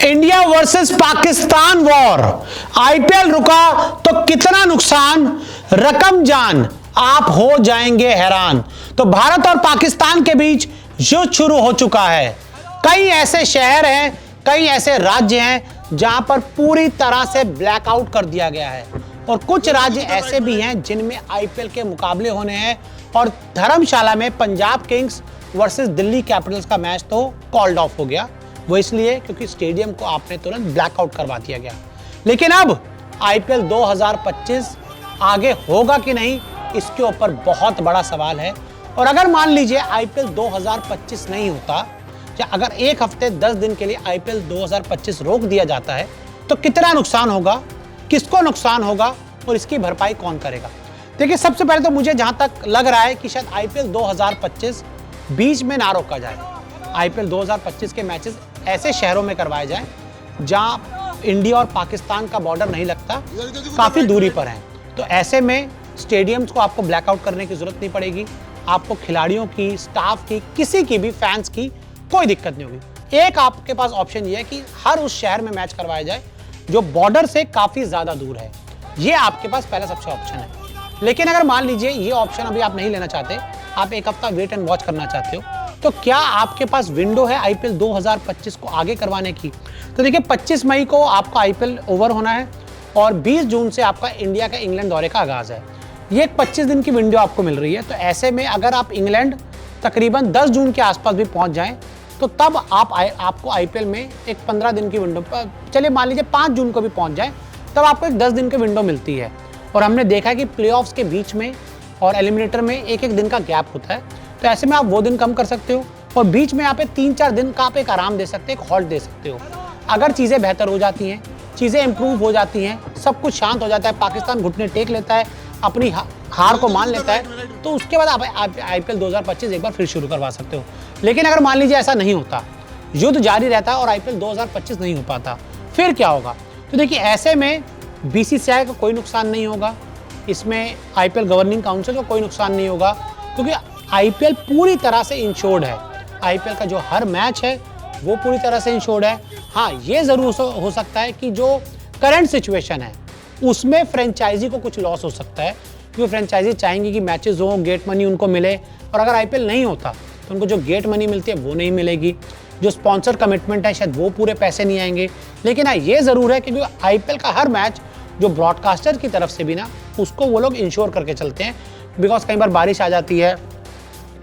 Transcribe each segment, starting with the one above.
India versus Pakistan war, IPL रुका तो कितना नुकसान, रकम जान आप हो जाएंगे हैरान। तो भारत और पाकिस्तान के बीच युद्ध शुरू हो चुका है। कई ऐसे शहर हैं, कई ऐसे राज्य हैं जहां पर पूरी तरह से ब्लैकआउट कर दिया गया है, और कुछ राज्य ऐसे भी हैं जिनमें आईपीएल के मुकाबले होने हैं। और धर्मशाला में Punjab Kings versus Delhi Capitals का मैच तो कॉल्ड ऑफ हो गया, वो इसलिए क्योंकि स्टेडियम को आपने तुरंत ब्लैकआउट करवा दिया गया। लेकिन अब आईपीएल 2025 आगे होगा कि नहीं, इसके ऊपर बहुत बड़ा सवाल है। और अगर मान लीजिए आईपीएल 2025 नहीं होता, या अगर एक हफ्ते 10 दिन के लिए आईपीएल 2025 रोक दिया जाता है, तो कितना नुकसान होगा, किसको नुकसान होगा और इसकी भरपाई कौन करेगा। देखिए, सबसे पहले तो मुझे जहां तक लग रहा है कि शायद आईपीएल 2025 बीच में ना रोका जाए। आईपीएल 2025 के मैचेस ऐसे शहरों में करवाए जाएं जहां इंडिया और पाकिस्तान का बॉर्डर नहीं लगता, काफी दूरी पर है। तो ऐसे में स्टेडियम्स को आपको ब्लैकआउट करने की जरूरत नहीं पड़ेगी। आपको खिलाड़ियों की, स्टाफ की, किसी की भी, फैंस की कोई दिक्कत नहीं होगी। एक आपके पास ऑप्शन ये है कि हर उस शहर में मैच करवाया जाए जो बॉर्डर से काफी ज्यादा दूर है। ये आपके पास पहला सबसे ऑप्शन है। लेकिन अगर मान लीजिए ये ऑप्शन अभी आप नहीं लेना चाहते, आप एक हफ्ता वेट एंड वॉच करना चाहते हो, तो क्या आपके पास विंडो है आईपीएल 2025 को आगे करवाने की? तो देखिए, 25 मई को आपका आईपीएल ओवर होना है और 20 जून से आपका इंडिया का इंग्लैंड दौरे का आगाज है। ये एक 25 दिन की विंडो आपको मिल रही है। तो ऐसे में अगर आप इंग्लैंड तकरीबन 10 जून के आसपास भी पहुंच जाएं, तो तब आपको आईपीएल में एक 15 दिन की विंडो, चलिए मान लीजिए 5 जून को भी पहुंच जाए, तब आपको एक 10 दिन की विंडो मिलती है। और हमने देखा कि प्लेऑफ्स के बीच में और एलिमिनेटर में एक दिन का गैप होता है। तो ऐसे में आप वो दिन कम कर सकते हो और बीच में यहाँ पे 3-4 दिन का आप एक आराम दे सकते हो, एक हॉल्ट दे सकते हो। अगर चीज़ें बेहतर हो जाती हैं, चीज़ें इंप्रूव हो जाती हैं, सब कुछ शांत हो जाता है, पाकिस्तान घुटने टेक लेता है, अपनी हार को मान लेता है, तो उसके बाद आप आईपीएल 2025 एक बार फिर शुरू करवा सकते हो। लेकिन अगर मान लीजिए ऐसा नहीं होता, युद्ध जारी रहता है और आईपीएल 2025 नहीं हो पाता, फिर क्या होगा? तो देखिए, ऐसे में बीसीसीआई को कोई नुकसान नहीं होगा, इसमें आईपीएल गवर्निंग काउंसिल को कोई नुकसान नहीं होगा, क्योंकि आईपीएल पूरी तरह से इंश्योर्ड है। आईपीएल का जो हर मैच है वो पूरी तरह से इंश्योर्ड है। हाँ, ये ज़रूर हो सकता है कि जो करंट सिचुएशन है उसमें फ्रेंचाइजी को कुछ लॉस हो सकता है, क्योंकि फ्रेंचाइजी चाहेंगी कि मैचेस हो, गेट मनी उनको मिले, और अगर आईपीएल नहीं होता तो उनको जो गेट मनी मिलती है वो नहीं मिलेगी, जो स्पॉन्सर कमिटमेंट है शायद वो पूरे पैसे नहीं आएंगे। लेकिन हाँ, ये ज़रूर है कि आईपीएल का हर मैच जो ब्रॉडकास्टर की तरफ से भी ना, उसको वो लोग इंश्योर करके चलते हैं, बिकॉज कई बार बारिश आ जाती है,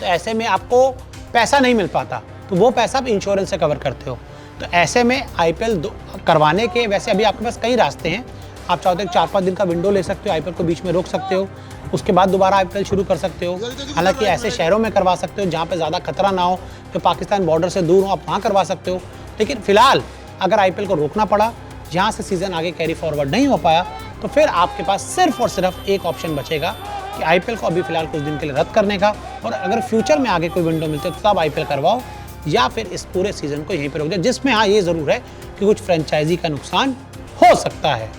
तो ऐसे में आपको पैसा नहीं मिल पाता, तो वो पैसा आप इंश्योरेंस से कवर करते हो। तो ऐसे में आईपीएल करवाने के वैसे अभी आपके पास कई रास्ते हैं। आप चाहते हो 4-5 दिन का विंडो ले सकते हो, आईपीएल को बीच में रोक सकते हो, उसके बाद दोबारा आईपीएल शुरू कर सकते हो। हालांकि ऐसे शहरों में करवा सकते हो जहाँ पे ज़्यादा खतरा ना हो, जो पाकिस्तान बॉर्डर से दूर हो, आप वहाँ करवा सकते हो। लेकिन फिलहाल अगर आईपीएल को रोकना पड़ा, जहाँ से सीज़न आगे कैरी फॉरवर्ड नहीं हो पाया, तो फिर आपके पास सिर्फ और सिर्फ एक ऑप्शन बचेगा कि आईपीएल को अभी फिलहाल कुछ दिन के लिए रद्द करने का, और अगर फ्यूचर में आगे कोई विंडो मिलती है तो तब आईपीएल करवाओ, या फिर इस पूरे सीज़न को यहीं पर रोक दो, जिसमें हाँ ये ज़रूर है कि कुछ फ्रेंचाइजी का नुकसान हो सकता है।